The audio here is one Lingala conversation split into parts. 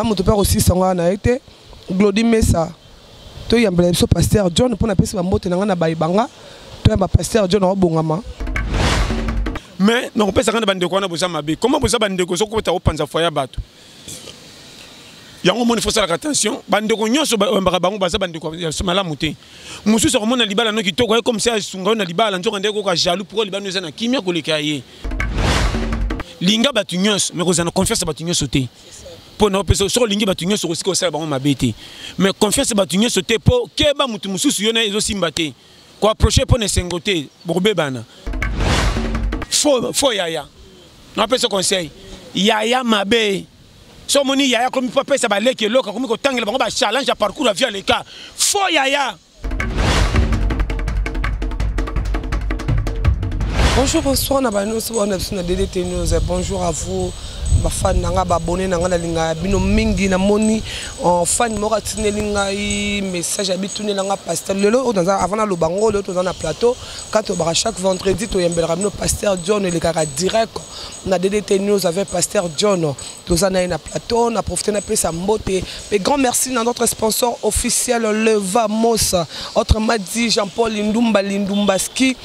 moto père aussi sanga na été Glody Mesa to yambela biso pasteur John pour na pesa mbote na ngana baibanga to yamba pasteur John obongama. Mais non pesa kana bande ko na boza mabe comment boza bande ko so ko ta opanza foya bato yango moni faut faire attention bande ko nyoso ba bango baza bande ko mala muté musu so mona libala no kitoko comme ça sunga na libala nzoko ndeko ka jaloux pour libano za na kimia ko lekaye linga batu nyos mais ko za na confiance batu nyoso te pour na pesa so lingi batu nyoso ko siko sala bango mabete mais confiance batu nyoso te po keba mutu mususu yona ezo simbate ko approcher pour ne sengote bobe bana faux yaya na pesa conseil yaya mabe so moni yaya comme papa ça ba leke loka comme ko tangela bango ba challenge à parcours via les cas faux yaya. Bonjour, bonsoir, bonjour à vous. Ma fan nanga ba abonné nanga na linga bino mingi na moni en fan mora tine linga message habituné nanga pasteur lelo dans avant na lobango le dans na plateau quand on chaque vendredi to yembela bino pasteur John le kaka direct na DDT News avec pasteur John to za na plateau na profiter na pesa mbote et grand merci à notre sponsor officiel le Vamos autrement dit Jean-Paul Lindumbaski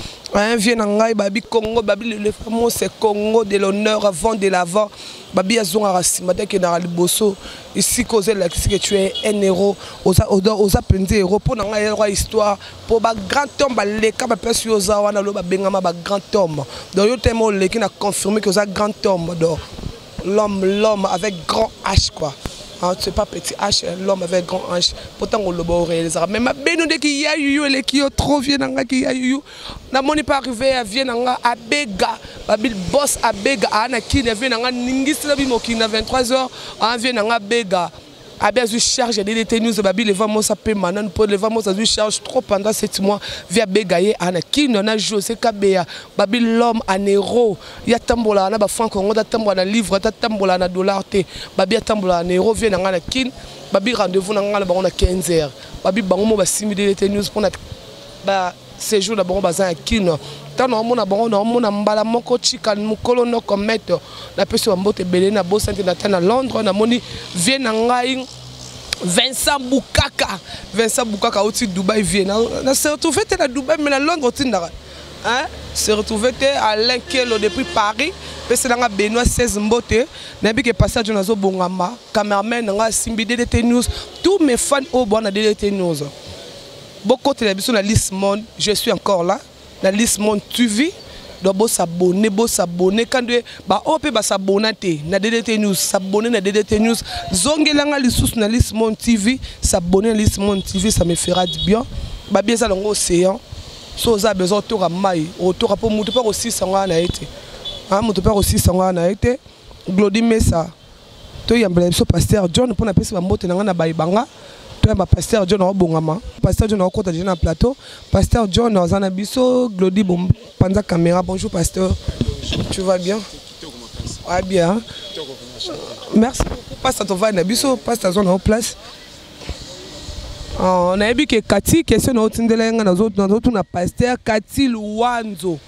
vient ngai babi Congo babi le fameux c'est Congo de l'honneur avant de l'avant babi azonga rasima dès que na liboso ici causer la que tu es un héros aux apprentis héros pour nanga roi histoire pour ba grand homme ba leka ba pesi oza wana lo ba bengama ba grand homme donc yo temo le qui n'a confirmé que ça grand homme donc l'homme avec grand H quoi. C'est pas petit H, l'homme avec grand H. Pourtant, on le voit réaliser. Mais ma bénou de qui y a eu, les qui ont trop vieux, qui y a eu. Na moni pas arrivé à Vienna, à Bega, Babil boss à Bega, à Anaki, à Vienna, Ningis, la Bimokina, 23h, à Vienna, à Bega. A bien, je charge des détenus, Babil, les vamos à payer maintenant, pour les vamos à charge trop pendant 7 mois via Begaye, Anaki, on a joué, c'est Kabea, Babil l'homme en héros, il y a Tambola, on a franc, on a Tambola, livre, on a Tambola, on a dollar, Babil Tambola, en héros, vient en Anakin, Babil rendez-vous dans la 15h, Babil Bango, va simuler les détenus pour notre séjour d'abord bazin à Kino. Tant on a bon, on a mbala moko chika mukolo no commettre la personne mbote belé na boss international à Londres na moni vient ngai Vincent Boukaka au Dubaï vient na se retrouver à Dubaï mais à Londres au Tindara hein se retrouver à l'Inkelo depuis Paris parce que dans Benoît 16 mbote na bi que passage na zo bongama cameraman nga simbi DDT News tous mes fans au bon na DDT News beaucoup de télévision la liste monde je suis encore là la liste monde TV donc s'abonner quand de ba op ba s'abonner na DDT News s'abonner na DDT News zongelanga lisusu na liste monde TV s'abonner liste monde TV ça me fera du bien ba bien ça dans océan so za besoin to ramai autour pour mutu pas aussi sanga na été mutu pas aussi sanga na été Glody Mesa to yambela biso pasteur John pour na pesa mbote nanga na baibanga pasteur John obongama pasteur John okota déjà na plateau pasteur John ozana biso Glody panza caméra bonjour pasteur tu vas bien ah bien merci pasteur Tova na biso pasteur John en place on a vu que Kati question na otindelenga na autres na pasteur Kati Luwanzo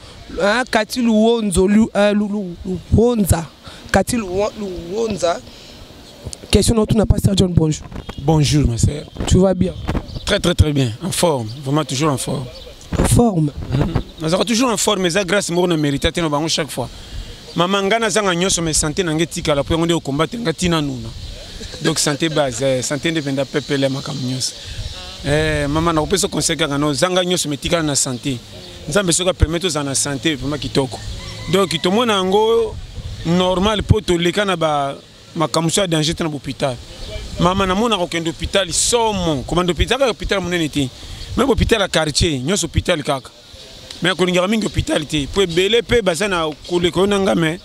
Kati Luwonzo Luwonza Kati Luwonza question autour na pasteur John bonjour. Bonjour ma sœur. Tu vas bien? Très bien, en forme, vraiment toujours en forme. En forme. Nous sommes toujours en forme, mais ça grâce à nous mérité chaque fois. Maman ngana zanga nyoso me santé na ngetika la pour on combattre ngatina nuna. Donc santé base, santé indépendant peuple la makam nyoso. Maman na opesa conseil ngano zanga nyoso me tika na santé. Nzambe soka permettre aux na santé vraiment kitoko. Donc to mona ngo normal pour to lekana ba makamusa danger dans l'hôpital. Maman na mona kokende hôpital somo, comme hôpital monene té. Même hôpital à quartier, nyos hôpital kaka. Mais ko linga mingi hôpital té. Pour belé pe bazana ko le ko nanga mais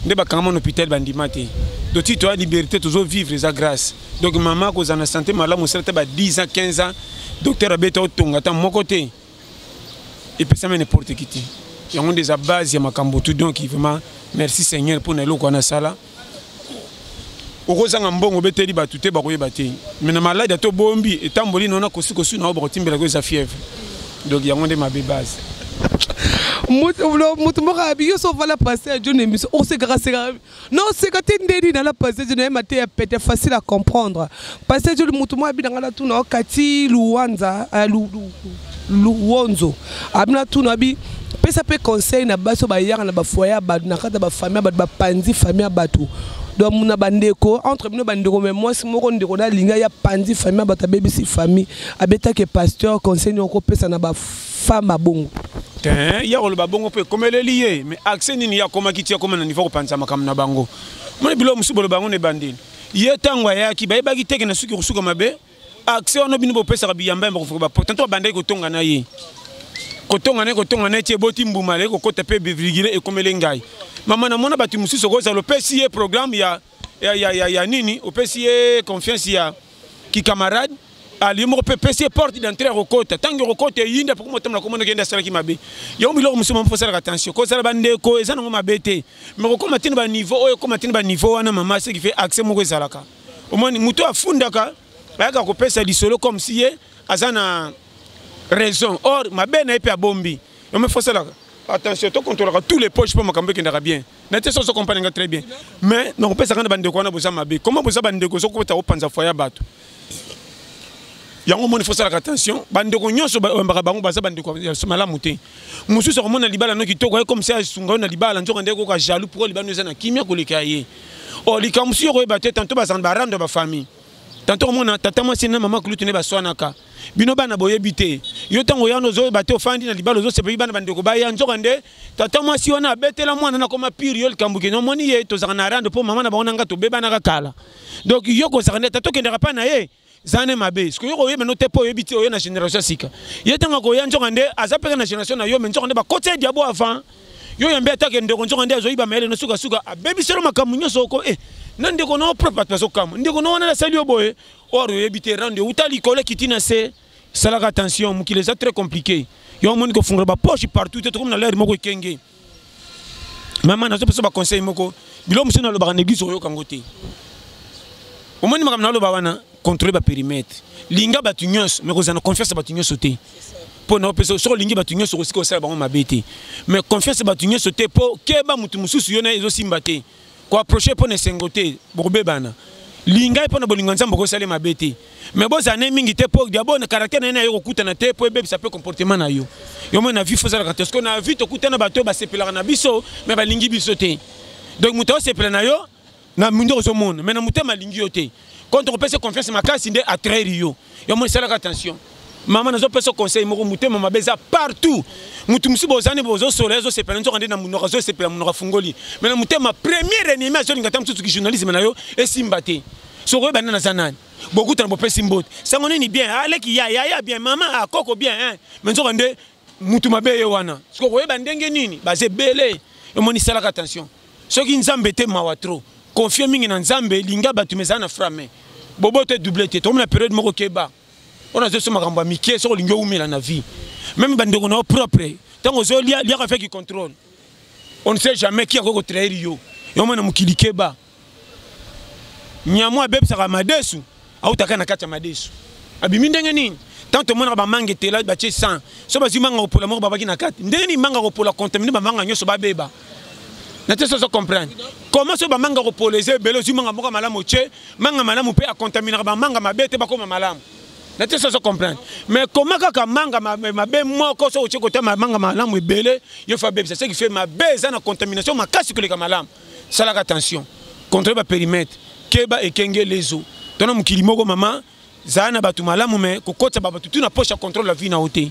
nde bakanga mon hôpital bandima té. Donc tu as liberté toujours vivre les grâce. Donc maman ko za na santé malamu selata ba 10 ans 15 ans docteur abeta otonga ta mon côté. Et puis ça me n'importe qui té. Il y a des bases ya makambo tout donc vraiment merci Seigneur pour nelo ko na sala. Okozanga mbongo beteli batute bakoye batei mais na malade to bombi etamboli nona kosi na obotimbela ko za fièvre donc yango nde mabe base moto moko abi yo so vala passer à John émission on se grâce non c'est quand ndedi dans la passer je n'ai maté peut-être facile à comprendre passer John moto mo abi dans la tuna kati luwanza luwonzo abina tuna abi pesa pe conseil na baso ba yaka na ba foyer ba na kata ba famille ba panzi famille bato donc muna bandeko entre bino bandeko mais moi si moko ndeko na linga ya panzi famille bato bebisi famille abeta ke pasteur conseil ko pesa na ba femme bongo ya ko ba bongo pe komele lié mais accès nini ya koma kitia koma na niveau ko panza makam na bango mona bilo musubolo bango ne bandini yetangwa yaki ba yebaki teke na suki rusuka mabe accès ono bino bo pesa ka biyamba ko ba pourtant bandai ko tonga na ye kotonga ne tie boti mbuma le ko kota pe bivigile e komele ngai mama na mona batu mususu ko za lo PCA programme ya nini au PCA confiance ya ki camarade ali mo pe PCA porte d'entrée rokota tango rokota yinda pour motam na komona kenda sala ki mabe yo mbilo mususu mo fosala attention ko sala bande ko ezana ngo mabete mais ko matini ba niveau oyo ko matini ba niveau wana mama ce qui fait accès mo ko ezalaka au moins muto afundaka ba ka ko pesa lisolo comme si azana raison. Or, ma belle n'est pas bombi. On me faut ça là. Attention, tu contrôleras tous les poches pour ma campagne qui n'ira bien. N'était pas comprendre très bien. Mais non, on peut s'arrêter bande de quoi on a besoin ma belle. Comment vous avez bande de quoi on a besoin foyer bateau. Il y a un moment il faut ça attention. Bande de quoi on a besoin bande de quoi c'est mal à monter. Monsieur sur mon alibala non qui toque comme ça sunga na libala nzo ndeko ko jaloux pour libano na kimia ko likaye. Oh likamsi ko bateau tantôt ba zamba de ma famille. Tantôt mon tata moi c'est maman que l'utine ba soanaka. Bino bana boyebite yo tango ya nozo bate ofandi na libalo zo sepe bana bandeko ba ya nzokande tata mwasi wana betela mwana na koma pire yo likambuke no moni ye to zakana rando po mama na baona nga to beba na kakala donc yo ko zakana tata kendera pa na ye zane mabe ce que yo yebe no te po yebite yo na génération sika ye tanga ko ya nzokande azapeka na génération na yo men nzokande ba côté diabo avant yo yembe atake ndeko nzokande zo iba mele no suka suka abebi sero makamunyo soko nandeko no propre paso kam ndeko no wana la sali oboye or yebite rando utali kole kitina se ça la attention qui les a très compliqué yo moni ko fungura ba poche partout te comme na l'air moko kenge maman na so ba conseil moko bilo musu na lo ba néglige yo kangote o moni makam na lo ba wana contrôler ba périmètre linga ba tunyos mais ko zana confiance ba tunyos sauter pour no peso so lingi ba tunyos ko siko sa ba ma bete mais confiance ba tunyos sauter pour keba mutu mususu yo na ezo simbate ko approcher pour ne sengote bobe bana linga ipona bolinga nzambo ko sale mabete mais bo zané mingi te po diabo na caractère na yo kuta na te po bebe ça peut comportement na yo yo mo na vie faut ça la parce que na vie to kuta na bato ba sepela na biso mais ba lingi biso te donc muto sepela na yo na mundo zo monde mais na mutema lingi yo te quand on peut se confiance makasi nde attraire yo yo mo sala attention maman na zo peso conseil mo mutema mabeza partout mutu musibo zane bozo soleil zo sepela nzo kande na munoko zo sepela munoko fungoli mais na mutema premier ennemi zo ngata mtutu ki journalisme na yo e simbate so ko banana zanani beaucoup de bopé simbote ça on est bien allez qui ya bien maman a koko bien hein mais nzo kande mutu mabe yo wana so ko yeba ndenge nini ba ze belé e moni sala attention so ki nzambe te mawatro confie mingi na nzambe linga batu mezana frame bobo te doublé te to na période moko keba on a ce makambo mikie so lingo umela na vie même bandeko na propre tango zo lia ka fait qui contrôle on ne sait jamais qui a ko trahir yo mona mukilike ba nyamwa bebe saka madesu au takana kata madesu abimi ndenge nini tanto mona ba mangue te la ba tie 100 so ba zimanga ko pola mo ba baki na kati ndenge ni manga ko pola contaminer ba manga nyoso ba beba na te so comprendre comment so ba manga ko poleze belo zimanga mo ka malamu che manga malamu pe a contaminer ba manga mabete ba ko malamu na te so comprendre mais comment kaka manga mabe moko so che ko te manga malamu ebele yo fa bebe c'est ce qui fait ma beza na contamination makasi ko le malamu sala attention contrôler ba périmètre keba ekenge lezo tona mukili moko mama zana batu malamu me kokota babatu tuna poche contrôle la vie na hote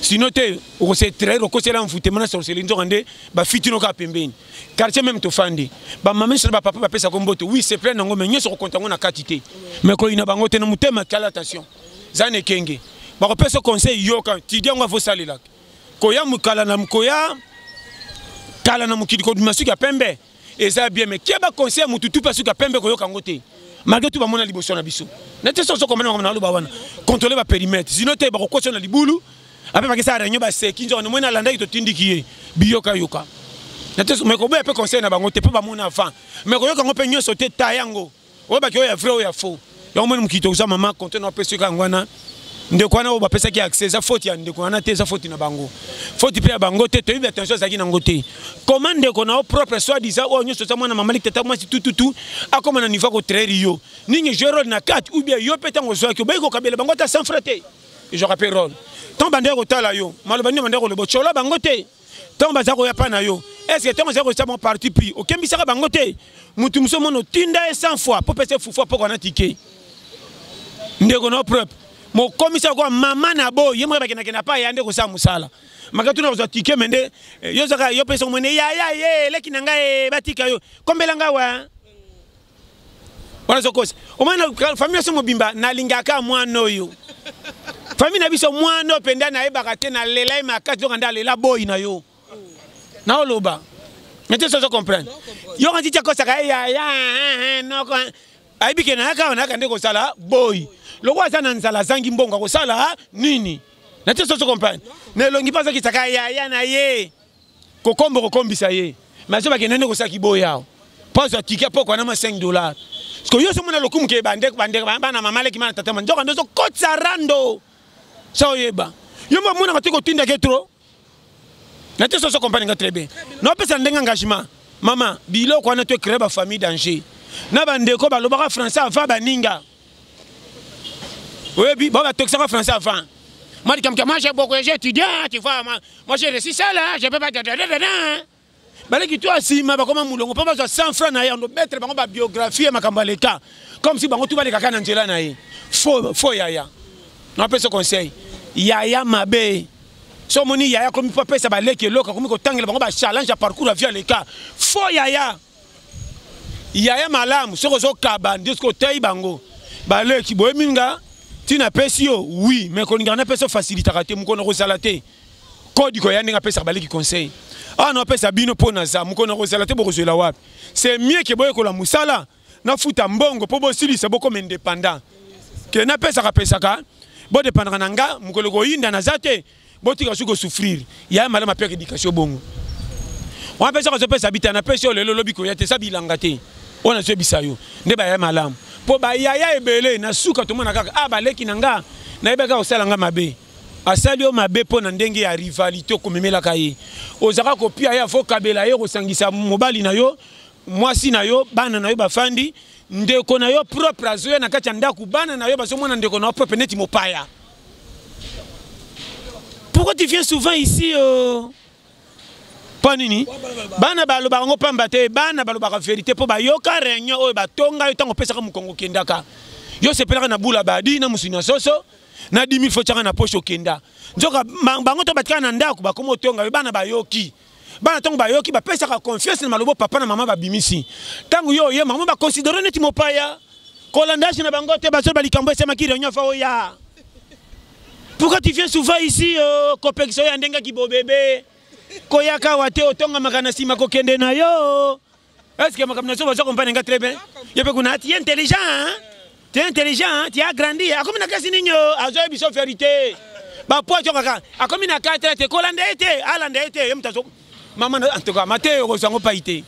sinon te o se traire ko se la mfute mana so se linzo rende ba fitino ka pembeni quartier même to fandi ba mama sur ba papa ba pesa ko mboto oui c'est plein ngo me nyoso ko kontango na katité mais ko ina bango te na mutema kala attention zana ekenge ba ko pesa conseil yo kan ti dia ngo vo salila ko ya mukala na mkoya kala na mukili ko dimasuki ya pembe et ça bien mais qui a conseillé mututu parce que pembe ko yo kangote malgré tout ba mona liboso na biso na te so comment na lo ba wana contrôler ba périmètre sinon te ba ko koso na libulu après ba kisa renyo ba seki nzo na mona landa to tindiki biyoka yoka na te mais ko ba pe conseil na bango te pe ba mona avant mais ko yo kango pe nyoso te tayango o ba ki o ya vrai o ya faux yo mona mukito za mama contrôler na pe sika ngwana ndeko wana oyo bapesaki accès eza faute ya ndeko wana te eza faute na bango faute pe ya bango te toyebi attention azalaki nango te comment ndeko na o propre soit disant oyo nyonso oza mwana mamali tata mwasi tututu akoma na niveau kotraire yo ningi jeu rôle na kati ou bien yo mpe ntango ozwaki obai kokabela bango ata sans frais te je rappelle rôle ntango bandeki kotala yo maloba nini bandeki koloba otyola bango te ntango baza koya pa na yo estce ntango oza kosa mo parti pris okembisaka bango te mutu mosu omona otinda ye 100 fois mpo pesa fufua mpo kona tike ndeko na o propre mokomisa kwa mama na bo ye mwe bakena kena pa yande ko sa musala makatu na ko tike mende yo zaka yo pesa mwene ya ye leki nanga e batika yo kombela ngawa wana zokosa o mana famille so mobimba na lingaka mwana oyo famille na biso mwana penda na ebaka te na lela makatu nganda lela boy na yo na oloba mete so comprendre yo kanti tia kosa ka ya no ko aibike na aka na kande ko sala boy loko aza na nzala zangi mbongo kosala nini na te soso comprendre ne longi pasa ki saka ya na ye kokombisa ye mais so bakene ko saki boya pasa ticket poko na $5 parce que yo so mona lokumu ke bande bana mama leki mana tata manjoka ndo so kotsa rando so yeba yo mo mona katiko tinda ke trop na te soso comprendre nga très bien no pesa ndenga engagement mama biloko na to créer ba famille danger na bande ko balobaka français avant baninga. Oui, bon, tu es français avant. Moi, j'ai beaucoup étudié, tu vois, moi j'ai réussi ça là, je ne peux pas te dire. Mais toi, si ma comment moulon, on peut pas 100 francs na on mettre ma biographie ma kambaleka comme si bango tout va les kaka nangela na ye. Faux yaya. On appelle ce conseil. Yaya mabe. So moni yaya comme il faut ça ba leki loka comme ko tangela bango ba challenge à parcours via les cas. Faux yaya. Yaya malamu, so ko kaba ndisko tay bango. Ba leki boeminga. Tu n'as pas si oui, mais qu'on n'a pas facilité à te moukono rosalate. Code ko ya ninga pesa baleki conseil. Ah non pesa bino pona za moukono rosalate bo kozela wapi. C'est mieux que boye ko la musala na futa mbongo po bo sili c'est beaucoup indépendant. Que na pesa ka pesa ka bo dépendre nanga mukolo ko yinda na zate bo tika suko souffrir. Ya malama père éducation bongo. On pesa ko pesa bita na pesa lelo lobi ko ya te sabilanga te. On a se bisayo. Ndeba ya malamu. Po ba yaya ebele na suka to mona kaka baleki nanga na ebeka osala nga mabe asali o mabe po na ndenge ya rivalité ko memela kaye ozaka ko pia ya vokabela yo kosangisa mobali na yo mwasi na yo bana na yo bafandi ndeko na yo propre azoya na kati ndaku bana na yo bazomona ndeko na yo propre neti mopaya. Pourquoi tu viens souvent ici Panini bana baloba ngo pamba te bana baloba ka vérité po ba yoka réunion oyo batonga yo tango pesa ka mukongo kendaka yo sepelaka na bula badi na musina soso na 10 000 fo chaka na poche okenda nzoka bango to batika na ndako ba komo tonga bana bayoki bana tango bayoki ba pesa ka confiance na malobo papa na mama babimisi tango yo ye mama ba considérer neti mopaya kolandage na bango te ba so balikambo sema ki réunion fa oya. Pourquoi tu viens souvent ici kopekso ya ndenga ki bobebe koyaka wate otonga makana sima ko kende na yo. Est-ce que makamna so bazo comprendre nga très bien? Yepe kuna tu es intelligent hein? Tu es intelligent, tu as grandi. Akomi na kasi ninyo azo biso vérité. Ba po jo kaka. Akomi na ka traité kolande ete, alande ete yemtazo. Maman en tout cas maté ko zango pa ite.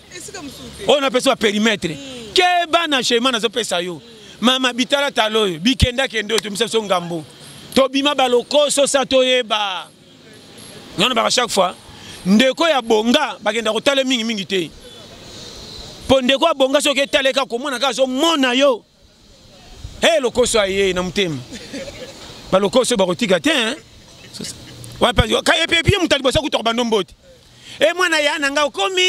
On appelle ça périmètre. Ke bana chema na zo pesa yo. Mama bitala talo bikenda kendo to misa so ngambo. To bima baloko so sato yeba. Non ba chaque fois ndeko ya bonga bagenda kotale mingi te po ndeko ya bonga soki etaleka komona ka zo mona yo lokoso aye na mutema balokoso bakotika te hein wa pa ka epepi mutali bosa kutoka bandomboti mwana ya nanga okomi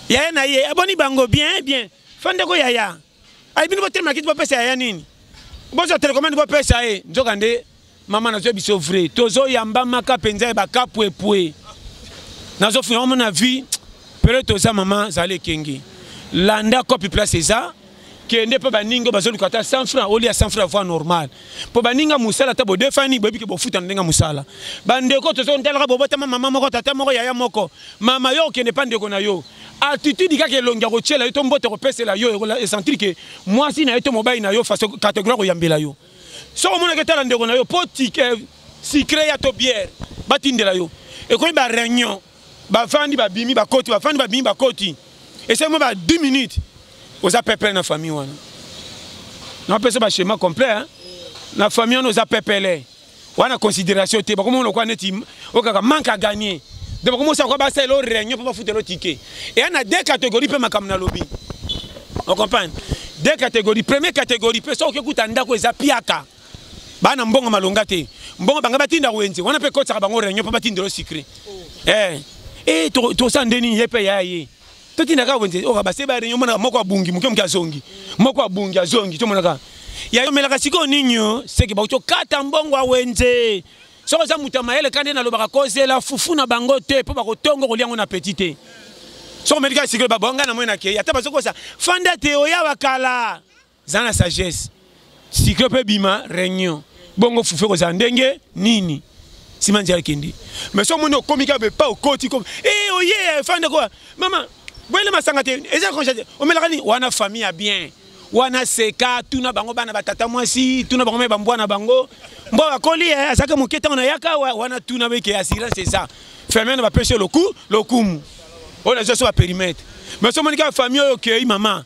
ya na ye aboni bango bien fandeko yaya ai bino botelema kiti bopesa ya nini bozo telecommande bopesa nzoka nde mama na zo biso vrai tozo yamba maka penza ba kapwepwe nazo fi on a vu peut-être ça maman zale kengi landa copy place ça que ne peut pas ningo bazolu kata 100 francs au lieu 100 francs fois normal po baninga musala ta bo defani bobi ke bo futa ndenga musala bandeko tozo ndela bo bota mama moko tata moko yaya moko mama yo ke ne pas ndeko na yo attitude ka ke longa ko chela to mbote ko pesela yo et sentir que moi si na eto mobile na yo face catégorie ko yambela yo so mona ke tala ndeko na yo poti ke secret ya to bière batindela yo et ko ba réunion ba fandi ba bimi ba koti ba fandi ba bimi ba koti et c'est moi ba 10 minutes aux a peuple na famille wana na pesa ba schéma complet hein na famille on oza pepele wana considération te bakomo on quoi neti okaka manque à gagner de bakomo ça quoi ba c'est lo réunion pour foutre le ticket et on a deux catégories pe makam na lobby on comprend deux catégories première catégorie pe so okuta ndako eza piaka bana mbongo malonga te mbongo banga batinda wenze wana pe kotsa bango réunion pa batinda lo secret to sandeni yepe yaye totinda ka wenze o ba se ba réunion mona moko abungi muke azongi moko abungi azongi to monaka ya yo melaka siko ninyo seki ba to kata mbongo wenze so za mutama ele kande na lobaka kozela fufu na bango te po ba ko tongo ko liango na petite so melika siko ba bonga na mwena ke ata ba soko sa fanda te o ya wakala zana sagesse siko pe bima réunion bongo fufu ko za ndenge nini simanjala kendi mais so mono komika be pa okoti comme oye fanda quoi mama boile masanga te eza ko o melaka ni wana famille bien wana seka tuna bango bana batata mwasi tuna bango me bambwana bango mbo akoli azaka moketa na yaka wana tuna beke assurance c'est ça famille va pêcher le coup on a juste un périmètre mais so monika famille OK maman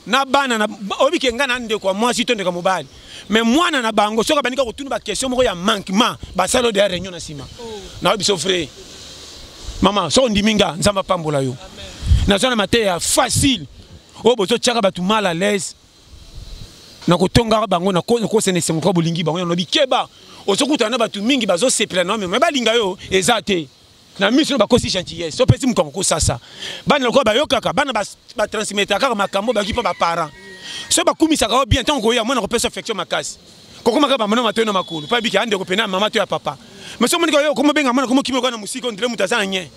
na bana na obike ngana nde kwa mwasi tonde ka mobali mais mwana na bango soka banika ko tuna ba question moko ya manquement ba salo de réunion na sima na biso frère maman so ndiminga nzamba pambola yo na zona mateya facile o bozo tchaka batu mal à l'aise na kotonga bango na ko senese ko bolingi bango no bikeba o sokuta na batu mingi bazo sepela no mais balinga yo ezate na mission ba kosi gentillesse so pesi mukongo ko sasa bana ko ba yokaka bana ba transmettre kaka makambo ba kipa ba parents so ba kumisa ka bien tant ko ya mona ko pesa affection makasi ko kuma ka ba mona mateno makulu pa biki ande ko pena mama to ya papa mais so moni ko yo ko mo benga mona ko mo kimi ko na musiko ndire mutazana nye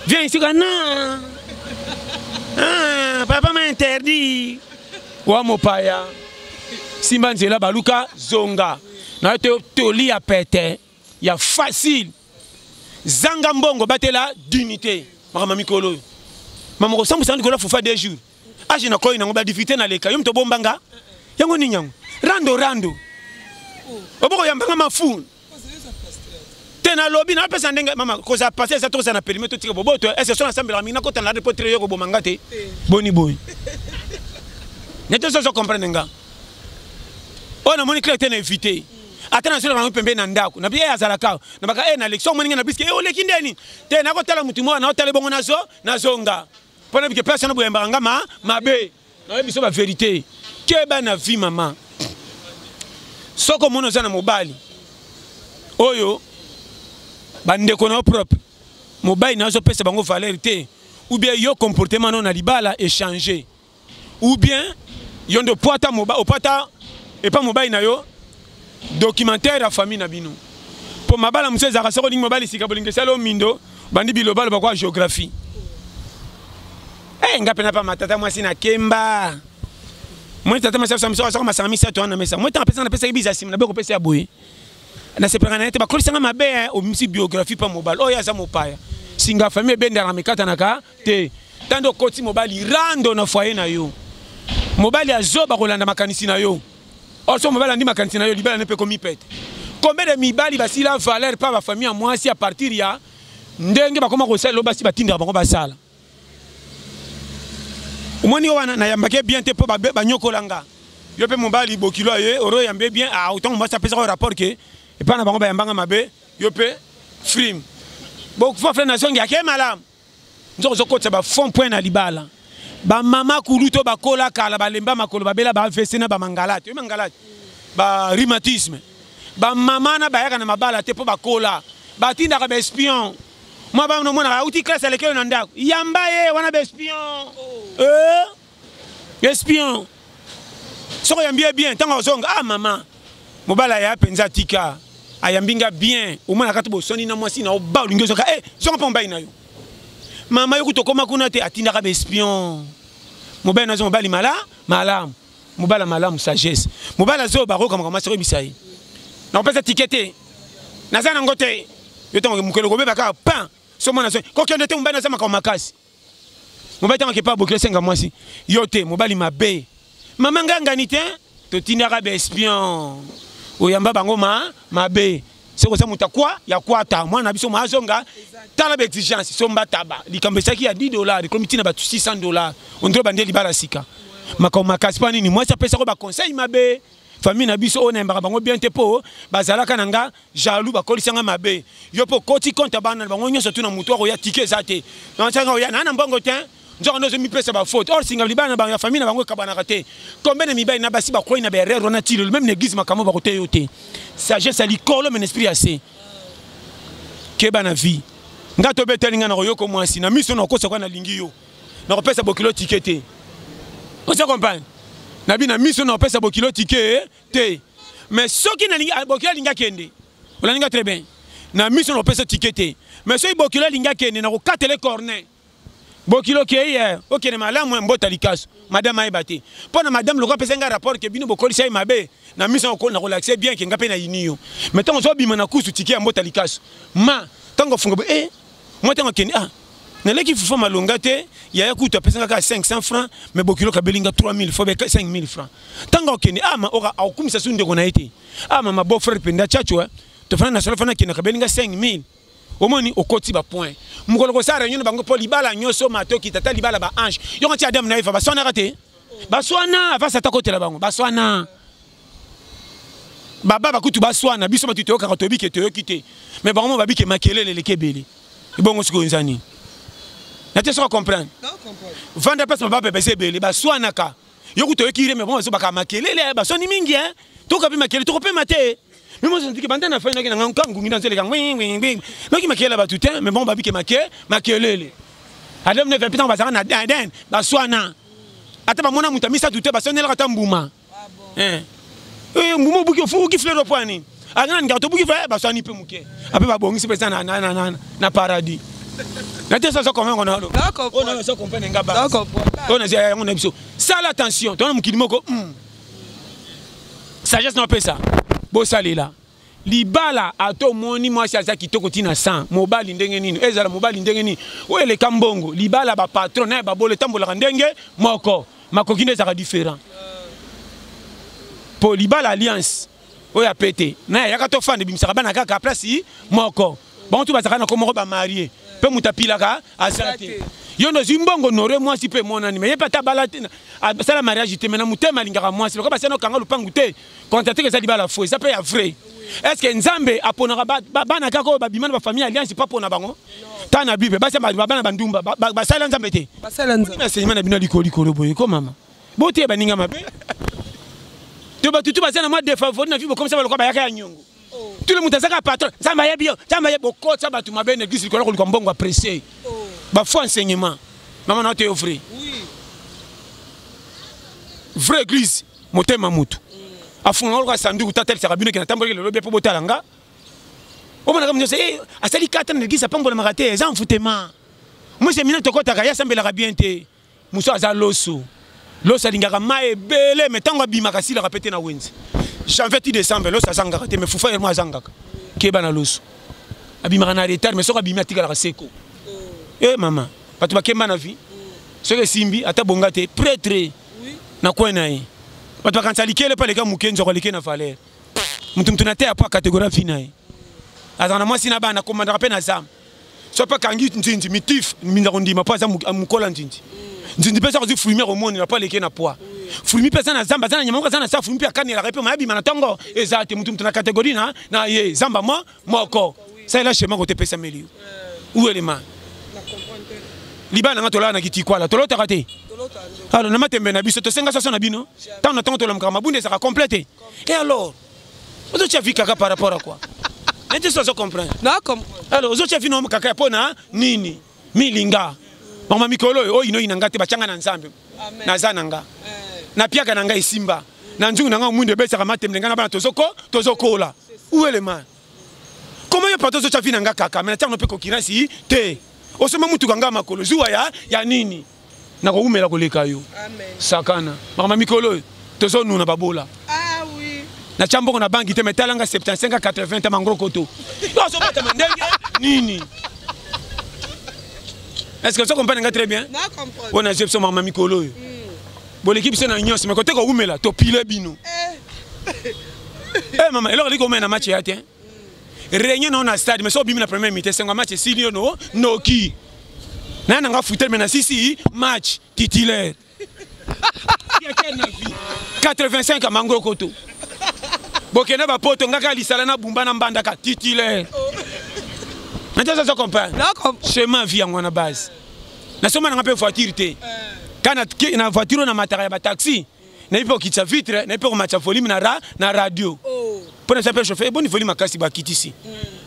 viens ici kana papa m'a interdit. Wa mopaya. Simba nzela baluka zonga. Na te li a pete. Ya facile. Zanga mbongo batela dignité. Mama mikolo. Mama ko sambu sandi ko la fufa 2 jours. Aje na koyi na ngoba difficulté na leka. Yo mto bombanga. Yango ni nyango. Rando. Oboko yambanga mafu. Tena lobby na pesa ndenga mama ko za passer ça to ça na périmètre to bobo to est-ce son ensemble na ko tana reporter yo ko bomanga te boni boy neto so comprendre nga ona moni clé tena éviter atana sur na pembe na ndako na bien azalaka na baka na élection moni na biske o leki ndeni te na ko tala mutu mo na tala bongo na zonga pona bike personne bo yambanga mabe na biso ba vérité ke ba na vie maman soko mono za na mobali oyo bande kono propre mobile na zo pesa bango valeur te ou bien yo comportement non na libala échanger ou bien yo ndo poata mobile opata et pas mobile na yo documentaire la famille na bino pour mabala museza ka soko ning mobile sika bolinge salo mindo bandi bilobalo ba kwa géographie ngape na pa matata mwasi na kemba moi tata mwasi sa masami sa to na mesa moi ta pesa na pesa ibiza sim na be ko pesa ya boye na se prendre te ba kolisa mabe o misi biographie pa mobile o ya za mopaya singa famille benda na mikata naka te tando koti mobile rando na foyer na yo mobile ya zoba kolanda makanisi na yo o so mobile andi makanisi na yo libala ne pe komi pete combien de mibali basi la valeur pa ba famille moi si à partir ya ndenge ba koma ko sala basi batinda bango basala omoni wana na yambake bien te po ba nyokolanga yo pe mobile bokilo ye oro yambe bien a autant moi ça pesa rapport que et pas na bango ba yambanga mabe yo pe film beaucoup fois frère nation ya ke malam nzo ko tsa ba fond point na libala ba mama kuluto ba kola kala ba lemba makolo ba bela ba fesena ba mangalate yo mangalate ba rhumatisme ba mama na ba yaka na mabala te po ba kola ba tinda ka ba espion moi ba no mona uti classe lekelo na ndako yamba ye wana ba espion espion so yambie bien tanga ozonga mama mobala ya penza tika ayambinga bien au moins nakati bosoni na mwasi na oba olingo soka zonga pomba ina yo mama yo kutokoma kuna te atinda ka espion mobala na zo mobali malam mobala malam sagesse mobala zo baro kama kama sero bisai na pesa tikete na zana ngote yo tango mukelo ko beba ka pan so mona so ko kende te mobala na zama ka makasi mobala tango ke pa bokle senga mwasi yo te mobali mabe mama nganga ni te to tinda ka espion oyamba bango mabe seko sa mutakwa ya kwata mwana biso mazonga tala ba exigence somba taba likambesaki ya $10 komiti na ba $600 ondro bande libala sika makao makasi pa nini moi ça pesa ko ba conseil mabe famille na biso on embaka bango bien te po bazalaka nanga jaloux bakolisanga mabe yo po koti compte bana bango nyoso tuna mutu ko ya ticket zate na tsanga ya na mbongo te nzoko nozo mi pesa ba faute or singa libana ba famille na bango kabana kate combien de mibai na basi ba ko ina ba erreur na tilo même l'église makamo ba ko te yote sagesse ali kolo men esprit assez ke bana vie ngato betelinga na yoko mwasi na miso na kosa kwa na lingi yo na kopesa bokilo ticket te on se comprend na bina miso na kopesa bokilo ticket te mais soki na lingi bokilo linga kende on linga très bien na miso na kopesa ticket te mais soki bokilo linga kende na ko katele corner bokilo ke hier OK ne malamu mbota likaso madame aibate pona madame le kopesa nga rapport ke bino bokoli sai mabe na miso ko na relaxer bien ke ngape na yiniyo mais tant so bima na kusu ticket mbota likaso ma tango fungo moi tango kende na leki fufa malonga te ya kuta pesa nga 500 francs mais bokilo kabelinga 3000 faut 5000 francs tango kende ma ora akumisa sunde ko na ite ma beau frère penda chacho to fana na solo fana kende kabelinga 5000 omoni okoti ba point mukolo ko sara nyino bango po libala nyoso matoki tata libala ba ange yo ngati adam na ifa ba sona raté ba sona va sata kotela bango ba sona baba bakutu ba sona biso batu to ka tobi ke to kité mais bango ba bi ke makelele le kebele bongo siko nzani na te so comprendre vendre passe baba bébé belé ba sona ka yo kuto kire mais bon so ba ka makelele ba soni mingi to ka bi makelele to ko pe maté. Mais moi je dis que bande na fanya na ngangu ngi danser les gang mais qui makela ba tout mais bon babi ke makelele adam ne fait pas bazana na den ba swana ata ba mona mutamisa tout ba sonela kata mbuma mbuma buki fu ki fleur poani agana ngato buki fa ba swani pe muke ape ba bongi pesa na paradis na te ça comment on a on a ça comprendre ngaba on a biso sala attention ton mukili moko sagesse na pesa bosalela libala ato moni mwasi aza kitoko tina 100 mobali ndenge nini ezala mobali ndenge nini oyele kambongo libala ba patron na ba bole tambola ndenge moko makoki ndeza différent po libala alliance oya pété na ya kato fande bimisaka bana kaka place moko bon tu bazaka na komoko ba marié pe mutapila ka azate yono zimbongo nore mwasi pe monani mais yepata balate sala mariage te mena mutema lingaka mwasi lokaba seno kanga lupangu te contacter que ça libala faux ça peut ya vrai est-ce que nzambe aponaka bana kako ba bimana ba famille alliance pas pona bango tana bible ba sema bana bandumba ba sala nzambe te ba sala nzambe na sema na bino likoli boye ko mama bote ba ninga mabe to ba tutu ba sena moi défavori na vie comme ça ba lokaba yaka ya nyongo tout le monde azaka patron nzamba ya bio nzamba ya boko ça ba tu mabe na église ko ko mbongo apprécier ba faux enseignement maman na te offrir vraie église motema mutu afunga ko sanduku tatel sarabino ki na tambola le lobe po botalanga o mona comme je asali kata na église pambola maraté ez en foutema moi c'est mina tokota ka ya sambela bien te muso aza loso lingaka mai belé mais tango bima kasi la répéter na wenzi janvier décembre loso azanga te mais fufa moi azanga ke bana loso abima na retard mais soka bima tika la seko maman patu bakemba na vie soke simbi ata bonga te prêtre na kwena yi patu bakantsa likele pa leka mukenzo ko leke na valeur mutu na te apa catégorie finale azana mwasi na bana komanda ka pe na zam so pa kangi nzinzi mitif minda kondima pa za mukola nzinzi pesa ko zifulimi ko moni na pa leke na poa fulimi pesa na zamba zana nyama ko zana sa fulimi pa kanela repe mayabi mana tongo ezate mutu na catégorie na ye zamba moko ça là chez moi ko te pesa melio où est les mains libana nga tola na kiti kwala tolota kate alors na matembe na biso to senga sasa na bino tant na tant to la mkama bunde ça compléter et alors vous avez vu kaka par rapport à quoi n'était ça comprendre na comme alors vous avez vu no kaka pona nini milinga mama mikolo o ino inanga te bachanga na nzambe na zananga na piaka nanga isimba na nzungu nanga munde besa ka matembe nga na bana tozokola où est le man comment y pato zo chafi nanga kaka mais na peut kokirasi te osema mutu kanga makolo zuwa ya nini na ko umela ko leka yo amen sakana mama mikolo tozo nuna babola oui na chamboko na banki te metalanga 75 80 ta mangro koto yo so bata ndenge nini est-ce que vous comprenez très bien na comprendre on a jepso mama mikolo bon l'équipe c'est na nyos mais côté ko umela to pile bino maman alors liko mena match ya te réunion non na stade mais so bimi na première mi-temps c'est un match senior no qui na nga fouter mais na si match titulaire 85 à Mangro Koto bokena ba poto ngaka lisala na bumba na mbanda ka titulaire. Nata ça comprend. Chemin vie en base. Na soma na ngape voiture te. Kana na voiture na matériel ba taxi. Na ipo kitsa vitre, na ipo matcha volume na radio. Pour ne pas chauffer, bon volume makasi ba kitisi.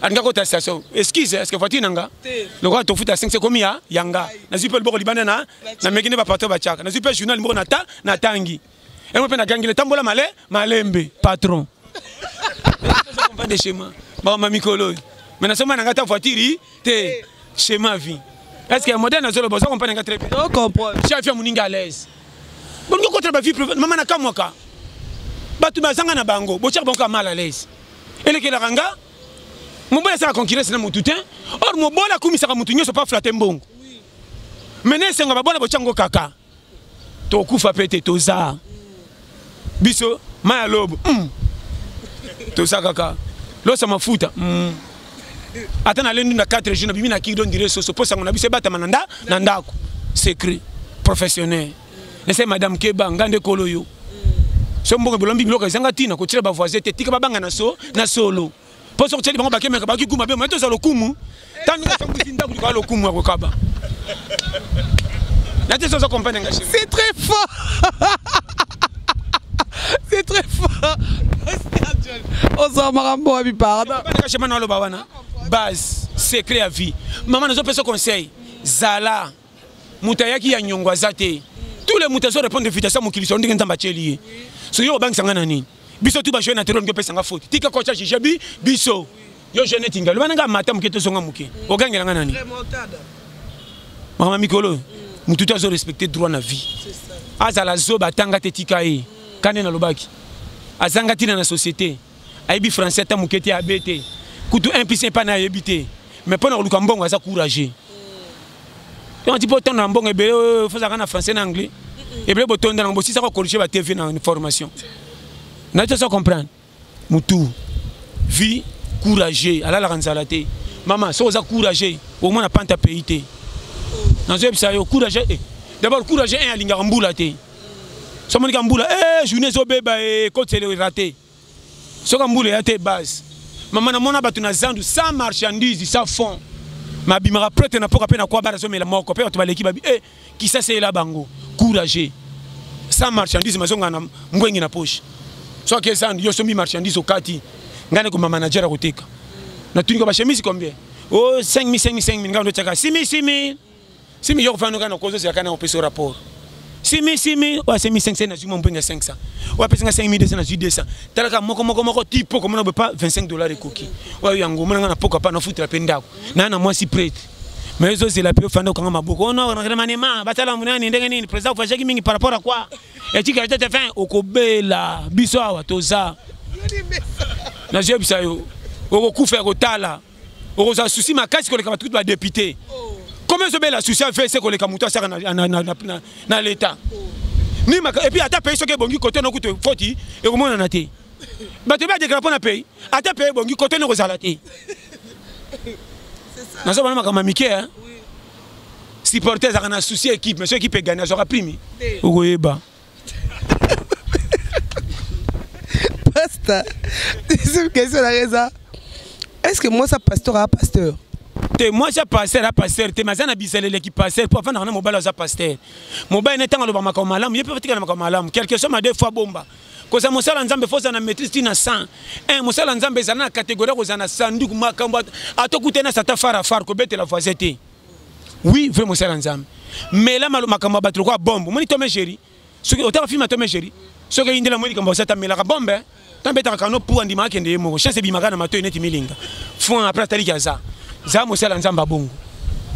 Anga ko ta station. Excuse, est-ce que voiture nanga? Le roi to futa 5 c'est combien yanga. Na super boko libana na mekine ba pato ba chaka. Na super journal mo na tangi. Et moi pe na gangile tambola malembe patron. Ça comprend des schémas. Ba mami kolo. Mais na soma nanga ta voiture te schéma vie. Est-ce que moderne na zolo bozo comprendre nga très bien? On comprend. Chef ya muninga à l'aise. Bon ko contre ba vie maman na kamwaka. Batu bazanga na bango, bochak bango mal à l'aise. Et que la ranga, mon bon ça concurrence na mututin. Or mon bon la kumisa ka mutunyo so pas flatter mbongo. Mene senga ba bona bochango kaka. To kufa pete to za. Biso ma lobo. To za kaka. Lo sa mafuta. Atana lendu na 4 jours na bimi na kido ndire so posa ngona biso bata mananda na ndako. Secret professionnel. Laissez madame Keba ngande koloyo. Sombo bolombi biloko ezanga tina ko tira ba voisin te tika babanga na solo po so tsheli bango bakemeka baki kuma be mato za lokumu tanu ka sambusi ndaku ko lokumu ko kaba na te so comprendre nga c'est très fort. C'est très fort. On s'en marambo abi pardon ka chema na lo bawana base secret à vie maman nazo peso conseil zala mutayaki ya nyongwa zate tous les mutaso répondent vite ça mukiliso ndenge ntamba cheli so yo bank sangana nini biso tu ba jeune terror ngo pesa nga faute tika kocha jijabi biso yo jeune tinga lo bananga mata muketo songa muke ogangela ngana nani mama mikolo mututu azo respecter droit na vie c'est ça azala zoba tanga te tika e kane na lobaki azanga tina na société aibi français ta mukete abete kutu 1 pas na yebité mais pona luka mbongo aza courageux on dit pourtant na mbongo ebele faut ça na français na anglais et bien boton dans bossi ça ko corriger ba TV na formation na tu ça comprendre mutu vie courageux ala la ranzalate maman so za courageux au moins na panta pays te na zo bisa yo courageux d'abord courageux un alinga mbula te so monika mbula journée zo beba ko tele raté so ka mbula ya te base maman na mona batu na zandu sans marchandise sans fond ma bimara prête na poka pe na kwa bara zo mela moko pe to baleki babi qui ça c'est la bango courageux sans marchandise mazonga na mbwengi na poche so que ça yo somi marchandise au kati ngane ko manager a koteka na tuniko ba chemise combien oh 5000 ngando chaka 6000 yo fano kana kozo ya kana opeso rapport 6000 wa 5500 na zuma mbwenga 500 wa pesa 5200 na 200 talaka moko tipo comme on peut pas $25 ekoki wa yango mona na poka pa na futra pendako na moi si prête mais eux c'est la plus fando kanga maboko on a remanema batala munani ndenge nini président kwa jaki mingi par rapport à quoi et tu que te fin okobela biso awa toza na je bisa yo okufa kotala okoza souci makasi koleka batu ba député comment se bela souci fait c'est koleka mutu asaka na l'état ni maka et puis ata pays soke bongi côté no kuto foti et comment on a té ba te ba déclarer na pays ata pays bongi côté no kozala té na so bana makama mike hein supporters a un souci équipe mais ceux qui peut gagner aura prime okoyeba Pasteur, c'est question la raison. Est-ce que moi ça pasteur à pasteur? Moi ça pasteur à pasteur, te mazana bisele l'équipe pasteur pour faire na mobile za pasteur. Mobile netanga lo ba makamalam, yepe fatika na makamalam. Quelque chose ma deux fois bomba. Ko ça mosala nzambe fosa na maîtrise tina 100. Mosala nzambe za na catégorie ko za na 100 nduku makambo atokute na sata fara ko bete la voisette. Oui, vraiment mosala nzambe. Mais là makambo batro ko bombe. Moni to me chéri. Ce que autant film to me chéri. Ce que indela moni kambo sata mela ka bombe. Tambeta kano pour andima kende mo. Chance bimaka na mato ineti milinga. Fond après tali kaza. Za mosala nzamba bongo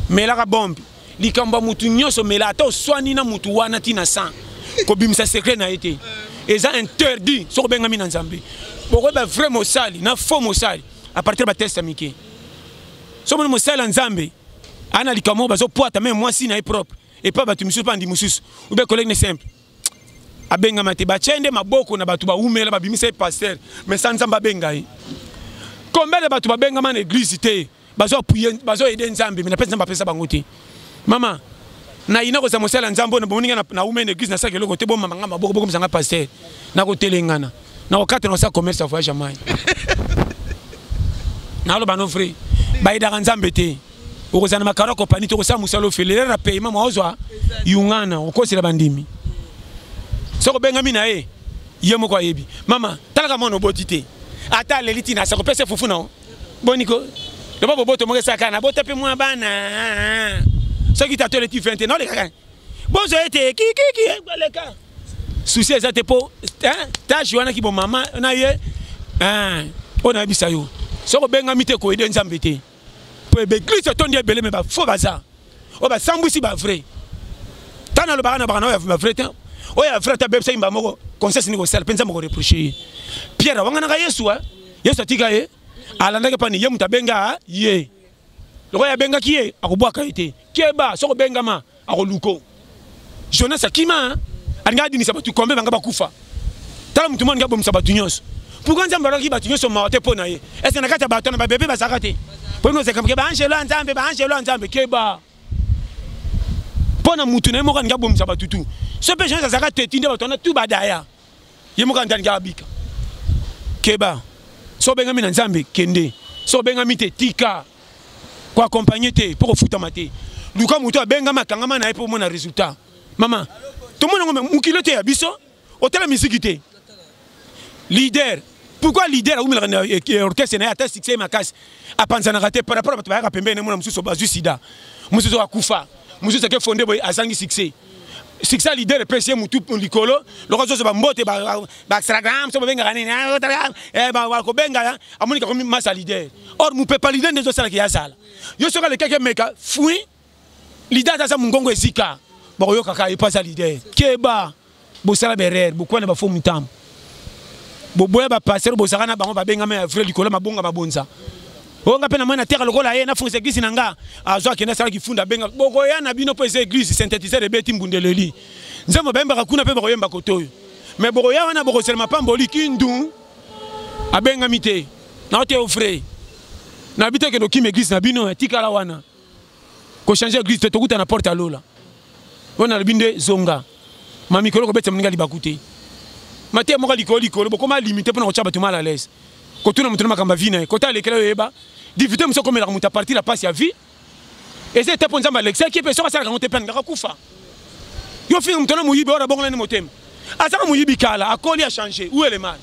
mela ka bombe likamba mutu nyoso mela to swani na mutu wana tina 100 ko bimisa secret na été eza interdit so benga mina nzambe boko ba vrai mosali na faux mosali à partir ba test amike so mon mosala nzambe ana likamo bazo poata même moi si na est propre et pas batu mususu pandi mususu ou be collègue simple abenga mate ba chende maboko na batu ba umela ba bimisa pasteur mais sans nzamba benga yi combien de batu ba benga man église té bazo appuyer bazo aider nzambe mais na pesa mbapesa bango te mama na ina ko sa mosala nzambo na boninga na ume église na sakelo ko te bo mama ngama boko boko msanga pasteur na ko telengana na okate na sa commerce à voyage jamais na lo bano frère baida nzambe te okozana makara compagnie to kosa musalo felere na paiement mozwa yungana okosela bandimi soko benga mina yemo kwa yebi mama talaka mono botite ata leliti na sako pese fufu na boniko le babo boto mo saka na boto pe moi bana ce qui t'attend tu 20 non les gars bonzo été ki les gars souci ça te po ta joana ki bon mama na ye on a bisa yo soko benga mite ko ide nzambe te pour be glisse ton dia belé mais ba faux bazar o ba sambusi ba vrai tana le bana bana ba vrai te o ya vrai ta be sa imba moko conseil ni ko sel pensa moko reprocher Pierre wanga na Yesu Yesu tika ye alanda ke pani ye mutabenga ye loko ya benga kiye akobwaka ite keba soko benga ma akoluko Jonas akima anga dinisa batu kombe banga bakufa tala mutu mo ngabo msabatu nyonso pourquoi nzamba roki batu nyonso maote pona ye est-ce na kata batu na ba bébé basakate pour nous c'est comme que ba angelo nzambe keba pona mutu na mo kan ngabo msabatu tu so pe Jonas zakate tinde batu na tu badaya ye mo kan ndani ngabika keba so benga mina nzambe kende so benga mite tika kwa accompagner te pour futa mate luka mutu abenga makanga na pour mona résultat maman tout le monde mukilo te abiso hôtel musique te leader pourquoi leader a oumela orchestre na ata succès makasi apanza na raté par rapport à pembe na mona mususo bazu sida mususo akufa mususo ke fondé boy azangi succès leader pese mutu likolo lokozo so ba mbote ba Instagram so benga kanini ba ko benga amoni ka komi masa leader or mu pepa leader ndezo sala ki yasala yo soka le keke meka fui leader za mungongo ezika ba yo kaka ipasa leader keba bo sala berer bo kwana ba fo mutam bo boya ba passer bo saka na bango ba benga me vrai likolo mabonga mabonza onga pena mwana terre lokola ye na fungisa église nanga azwa kena sala kifunda benga boko ya na bino po église synthétiser de beti mbundeleli nzembo bemba kakuna pe boko yemba kotoyo mais boko ya wana boko selma pamboli kindu abenga mite na ote offre na bite ke no kim église na bino tikala wana ko changer église to kuta na porte alola wana binde zonga mami kolo ko beta mninga libakute mate mo likolo boko ma limiter pona ko chaba tuma la l'aise ko tuna mutuna makamba vina ko ta lekela yeba divité muso comme la muta partir la passe ya vie et c'est pour nzamba l'excès qui peut sortir quand on te peine ngaka kufa yo fi mutona muyibi ora bongola ni motem asaka muyibi kala akoli a changer où est le mal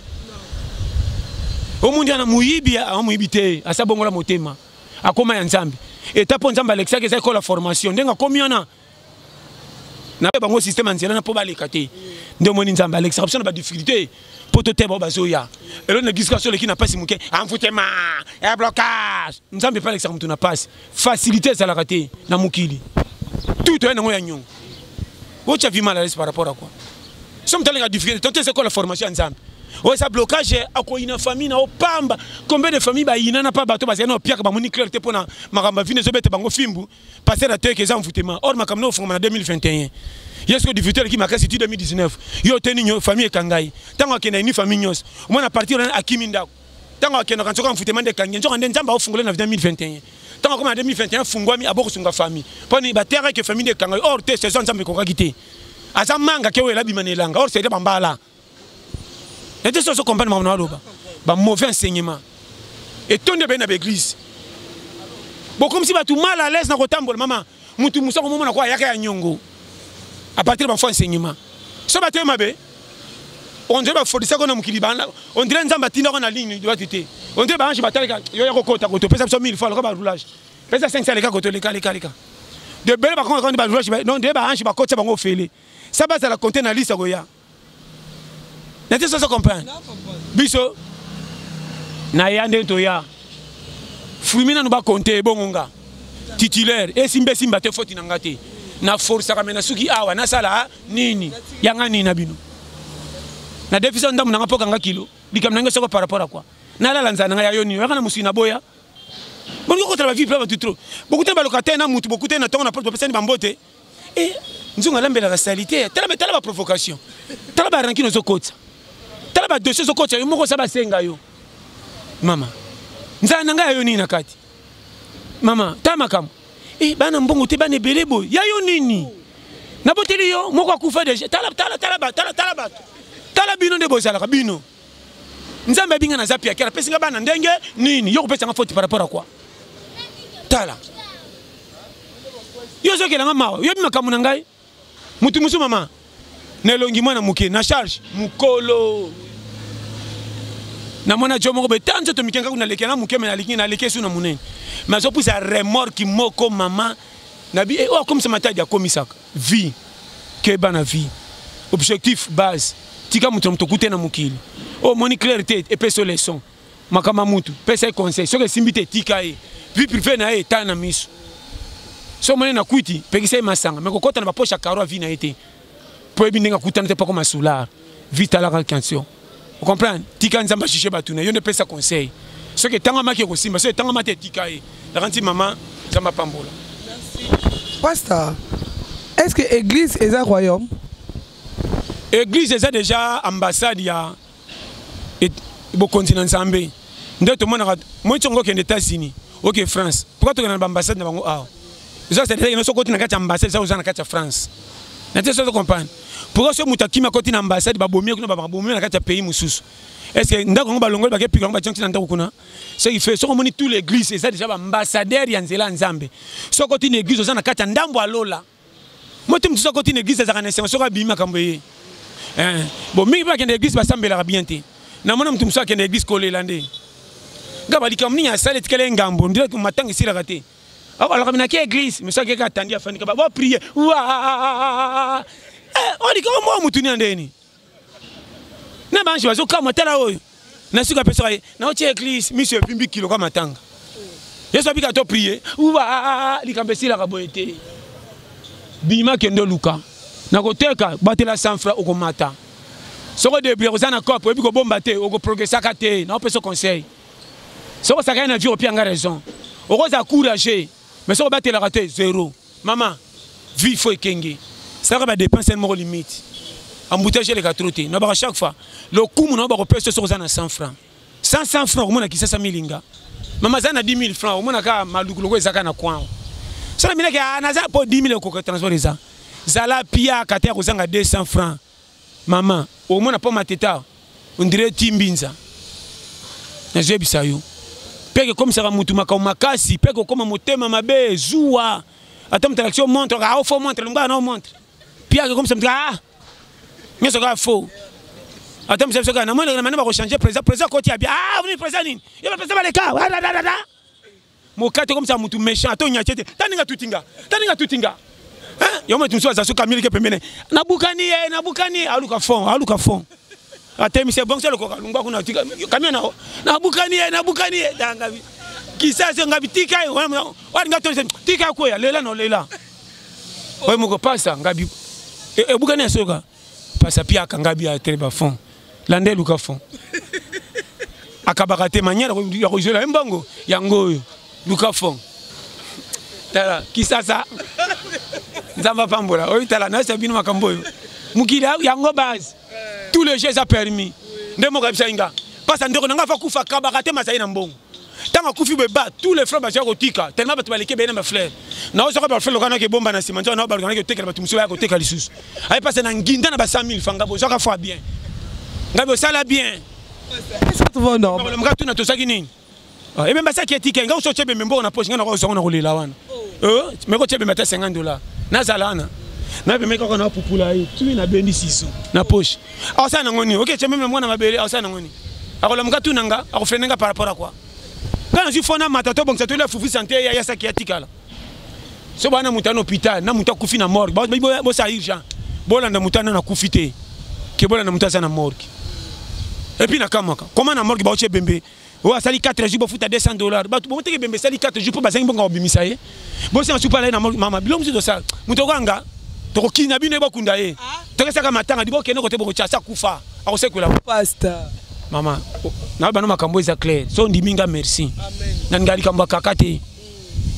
o mundi ana muyibi a muyibi te asa bongola motema akoma ya nzambe et pour nzamba l'excès que c'est ko la formation ndenga komiona na bango système nzela na po ba lekate ndemoni nzamba l'excès option ba difficulté poto te bazoya elo na discussion qui n'a pas simuke envoûtement et blocage nzambe pas l'excès mutuna passe facilité ça la raté na mukili tout est ngo ya nyongo ocha vi mal à l'aise par rapport à quoi somme telle la difficulté tant c'est quoi la formation nzambe o ça blocage ako ina famille na opamba combien de familles ba ina na pas bato ba na piaka ba moni clair te pona makamba vine zo bete bango fimbu passer la te que ça envoûtement or makamba no fonga na 2021 yesko difficulté qui makasi 2019 yo teni nyo famille kangai tango akena ni famille nyos moi na partir na akiminda tango akena kan soka envoûtement de kangi nzoka ndenzamba ofungole na 2021 tango comme en 2021 fungwami aboko sunga famille poni ba terre que famille de kangai or te saison nzambe ko kakite asa manga ke wela bimanelanga or c'est de bambala. Et tout ça se comprend maintenant ba mauvais enseignement et ton de ben à l'église bon comme si ba tout mal à l'aise na kotambola maman mutu musa ko mona kwa yaka ya nyongo à partir de mon enseignement so ba te mabe on dirait ba fodisa ko na mukili bana on dirait nzamba tinda ko na ligne doit tete on dirait ba ange batalika yo ya ko kota ko to pesa 1000 fois ko ba roulage pesa 500 les ka ko to les ka de belle ba ko ba roulage non de ba ange ba kota bango fele ça ba ça la compter na liste ko ya. N'est-ce pas ça comprend? Biso na yande to ya Fumina no ba compter bongonga titulaire et simba te foti nangate na force kamena suki awa na sala nini yanga nini na bino na déficit ndamu nanga poka nga kilo likamnanga soko par rapport à quoi na la lanza nanga ya yoni yakana musina boya bongo ko travailler plus tout trop beaucoup de balocataire na mutu beaucoup de na tonga na porte personne bambote et nzunga lambela la salité tala ba provocation tala ba rankino zokotsa tala ba dossier zokotsa yo moko saba senga yo mama nzana nanga yo nini nakati mama tama kam bana mbongo te bana belebo ya yo nini na boteli yo moko akufa deja tala bino de bozala bino nzambe binga na zapi akela pesi nga bana ndenge nini yo kopesa nga faute par rapport à quoi tala yo zo kela nga mawa yo bimaka muna ngai mutu musu mama nelongi mwana muke na charge mukolo na mwana jomo ko betanzo to mikenga kuna lekena muke mena likini na leke su na munene mazo pusa remorque moko mama na bi oh comme ça matadi ya komisaka vie ke bana vie objectif base tika mutu mtokute na mukili oh moni clarté et peso leçon makama mutu pesa conseil soke simbite tika e vie privée na e ta na miso so moni na kwiti pekisa masanga me kokota na baposha karo vie na été pour ebinga kutana te pas comme solar vite à la canción vous comprenez tika nzamba chiche batuna yo ne pesa conseil soke tanga maki ko simba so tanga mate tika e la ranti maman nzamba pambola. Merci pasteur. Est-ce que l'église est un royaume? L'église est déjà ambassade ya au continent Zambie. Ndé tout le monde moi tu ngoko aux États-Unis, OK France. Pourquoi tu as une ambassade na bango ah? Ça c'est dire que nous côté na kati ambassade ça uzana kati France. Na te so comprendre. Pourquoi ce mutakima côté na ambassade ba bomie kuna ba bomie na kati pays mususu. Est-ce que ndako ngo balongol ba ke pika ngo ba tchonki na ndako kuna? Ce qui fait so moni tout l'église c'est déjà ambassadeur ya nzela Nzambe. So côté une église uzana kati ndambo alola. Moi tu me dis so côté une église za kana so ka bima kamboye. Bon mingi pa kende église basambela bien te. Na mona mtu msaka kende église kolela nde. Ngaba likamni ya sale tikele ngambo ndire ku matanga sila kate. Alors na ke église mais so ke ka tandi afani ka ba prier. Wa on dit comment moi mutuni ndeni. Na banji bazo kama tala oyo. Na sika pesa na oche église monsieur pimbi kilo ka matanga. Yeso bika to prier. Wa likambesila ka boyete. Bima kendo luka. Na koteka batela 100 francs au komata. Soko de bia kozana kopo ebi ko bomba te o ko progresser ka te na opeso conseil. Soko saka na vie o pianga raison. O ko za courager mais soko batela ka te zéro. Maman, vie faut ekenge. Ça va dépenser mo limite. Embouteiller les gatroté. Na ba chaque fois le coup na ba ko peso soko zana 100 francs. 100 francs o mona kisasa milinga. Mama zana 10 000 francs o mona ka maluku loko ezaka na kwao. Ça mina ka na za po 10 000 ko transport ça. Zala pia katea kozanga 200 francs. Maman, au moins pas ma teta. On dirait timbinza. Na jebisa yo. Peke comme ça mutu makasi, peke comme motema mabe zuwa. Attends interaction montre, ah faut montre, l'onga non montre. Pia comme ça ah. Mais ça faux. Attends ça ça na moi na ba changer président côté bien. Ah, vous président nini? Il va président les cas. Mo kate comme ça mutu méchant, to nyachete. Taninga tutinga. Yoma tumso za suka milike pembene nabukani aluka fond atemi c'est bon c'est le koka lungwa kuna tika kamia na bukani danga kisasa ngabi tika wali ngato tika kwa lela no lela oy moko pasa ngabi bukani asoka pasa pia kangabi a treba fond lande luka fond akabakate manière ya kojola mbongo yango luka fond tala kisasa Nzamba pambola oyi tala na sabino makambo mukila yango base tous les jeux a permis ndemo kabisa inga pasa ndeko nanga fa kufa kabaka te masai na mbongo tanga kufi be ba tous les frères bacha kotika tellement batu baleke be na ma frère na ozo ba frère lokana ke bomba na simanzo na ba lokana ke tekela batu musoya ko teka lisusu ay pasa na nginda na ba 100 000 fanga bo zoka fa bien ngabo sala bien est-ce que tu vas non le mga tuna to sakini et même ça qui est tika nga oso chebe membo na poche nga na ko zonga na kolela wana mais ko chebe meta $50 na zalana na be meka ko na pupula yi tu na bendi siso na poche asa na ngoni OK chebe mwana mabele asa na ngoni akola mga tuna nga akofrenenga par rapport à quoi quand je fona matato bon ça to la fufu santé ya ça qui est tika là so bana mutano hôpital na muta kufi na morgue bo sa urgent bolanda mutana na kufite ke bolanda mutasa na morgue et puis na kamaka comment na morgue ba oche bembe ou à sali 4 jours pour foutre $200 bah tu bon te bembe sali 4 jours pour basangi bonga obimisa ye bo si en soupa là na mama bilom si do ça mutokanga to kina bino ba kunda ye to kesa ka matanga di bo kene ko te bo chasa kufa akosekwela pasteur mama na ba no makambo za clair so ndiminga merci amen na ngali kamba kakate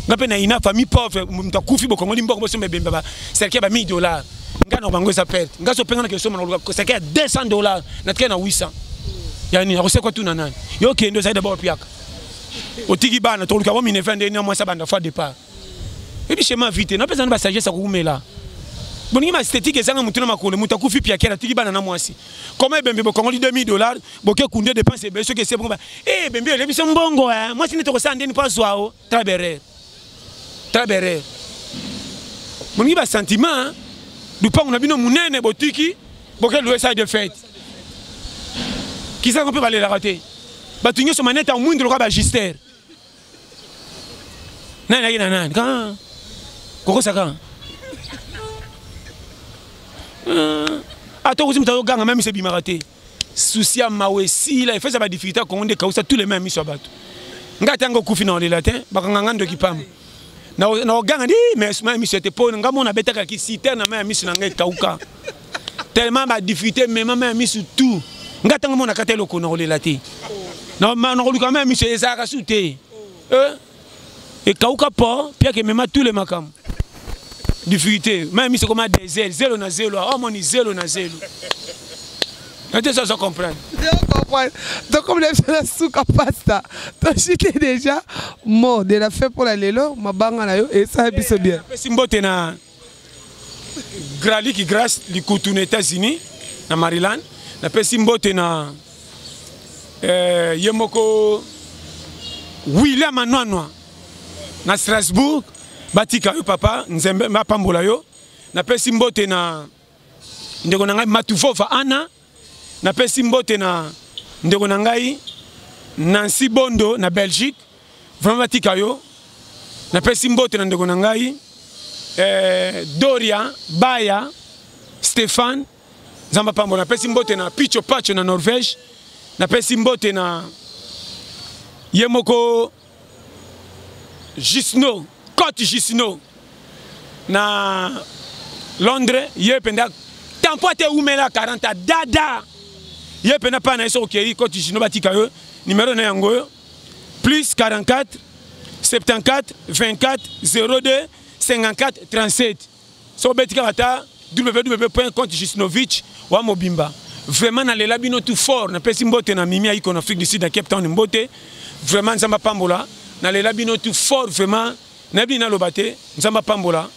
ngape na ina famille pauvre mutakufi bo kongo limbo bo so bembe ba serke ba $1000 ngana bango za perte ngaso penga na keso na ko serke $200 na tkena 800 yani akosekwa tu na nani yo kendo zaida ba piaka otiki bana to luka bo minefende ni moi ça banda fois départ et puis chez ma vite na pesa na ba sagesse ko kumela Bongi ma esthétique ezanga mutuna makolo mutakufi pia kera tiki bana na mwasi. Comment bembe bo kongoli $2000 boke kunde dépense be ce que c'est bon ba. Eh bembe le biso mbongo hein. Moi sine to ko sandeni pas zwao. Traberer. Traberer. Bongi ba sentiment du pas on a bino munene botiki boke louer ça de fête. Qui ça qu'on peut aller la rater. Ba tunyo so manette en moindre ko ba gister. Nana quand koko saka. Attends, vous avez gagné même si c'est raté. Souci à Mawesi, là, il fait ça difficulté quand on découpe tous les mêmes sur bateau. Ngati ngo kufina le latin, bakanga ndo kipam. Na gagné dit mais même si c'était pas ngamo na beta ki citerne même mission na ngai kauka. Tellement ba difficulté même mission tout. Ngati ngo na katelo ko na le latin. Na no luka même mission ezaka souté. Et kauka pas, puis que même tous les makam. Difficulté, même si c'est comme des ailes, 0 na 0, oh mon 0 na 0. Est-ce que ça comprend? Je comprends. Donc comme les gens sous pasta, donc j'étais déjà mort de la fait pour la lélo, ma banga na yo et ça est bien. Simbote na Grali qui grâce les coutumes États-Unis, na Maryland, na pe simbote na Yemoko William Anwanwa na Strasbourg. Batika yo papa nzembe mapambola yo na pesi mbote na ndeko na ngai Matufofa Ana na pesi mbote na ndeko na ngai Nancy Bondo na Belgique vraiment batika yo na pesi mbote na ndeko na ngai Doria Baya Stéphane zamba pambola na pesi mbote na Picho Pacho na Norvège na pesi mbote na Yemoko Gisno Côte Gisno na Londres yependa tampote umela 40 dada yependa pa na eso okei Côte Gisno batika yo numéro na yango yo plus 44 74 24 02 54 37 so betika bata www.cotegisnovich wa mobimba vraiment na lela bino tout fort na pesi mbote na mimi aiko na Afrique du Sud à Cape Town mbote vraiment nzamba pambola na lela bino tout fort vraiment Nabi na lobate, nzamba pambola,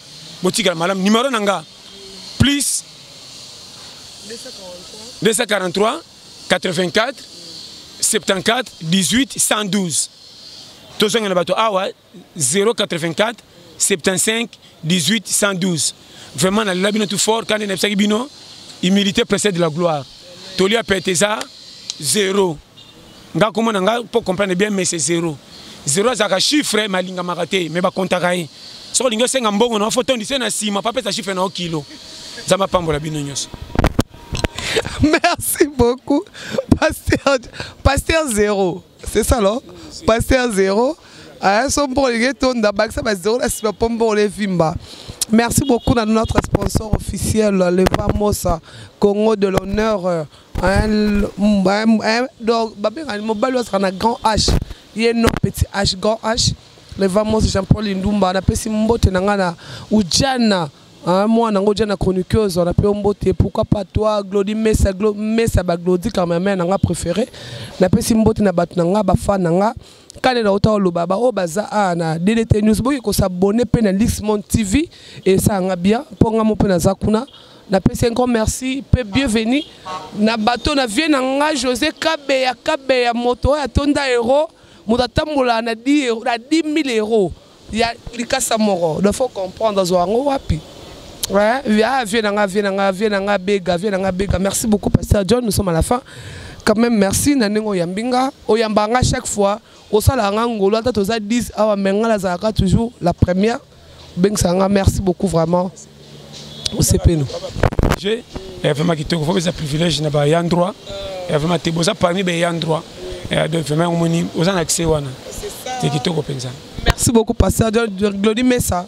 botika malam numéro nanga plus 243 84 74 18 112. Tozonga na bato awa 084 75 18 112. Vraiment na labino tout fort quand na psaki bino, humilité précède la gloire. Tolia peteza 0. Nga komona nga pour comprendre bien mais c'est 0. 0 zaka chiffre malinga makate mais ba kontakaye so linga senga mbongo na photo ndise na sima pa pesa chiffre na kilo zama pambola bino nyos. Merci beaucoup Pasteur 0 c'est ça là Pasteur 0 ah son pour les ton da bak ça ba 0 là c'est pas pour les vimba. Merci beaucoup à notre sponsor officiel le Vamosa Congo de l'honneur donc babé mobile sera grand H. Il y a un petit H, grand H. Le Vamos Jean-Paul Indumba, on a pesi mbote nangana Ujana, moi nango Ujana chroniqueuse, on a pesi mbote. Pourquoi pas toi, Glody Messa ba Glody quand même nanga préféré. On a pesi mbote na bat nanga ba fan nanga. Quand on a autant le baba au baza na DDT News, boki ko s'abonner pe na Lixmon TV et ça nga bien. Pour nga mo pe na zakuna. Na pesi encore merci, pe bienvenue. Na bateau na vie nanga José Kabeya moto ya tonda héros. Moutatambola na 10 000 euros. Il y a les casses moro. Il faut comprendre dans wapi. Ouais, viens bega. Merci beaucoup Pasteur John, nous sommes à la fin. Quand même merci nanengo yambinga, oyambanga chaque fois. Au sala ngolo ta toza 10 awa menga la zaka toujours la première. Ben sanga merci beaucoup vraiment. Au CP nous. J'ai vraiment qui te faut des privilèges na ba yandroit. Et vraiment te boza parmi ba yandroit. Merci beaucoup, Pasteur Glody Messa.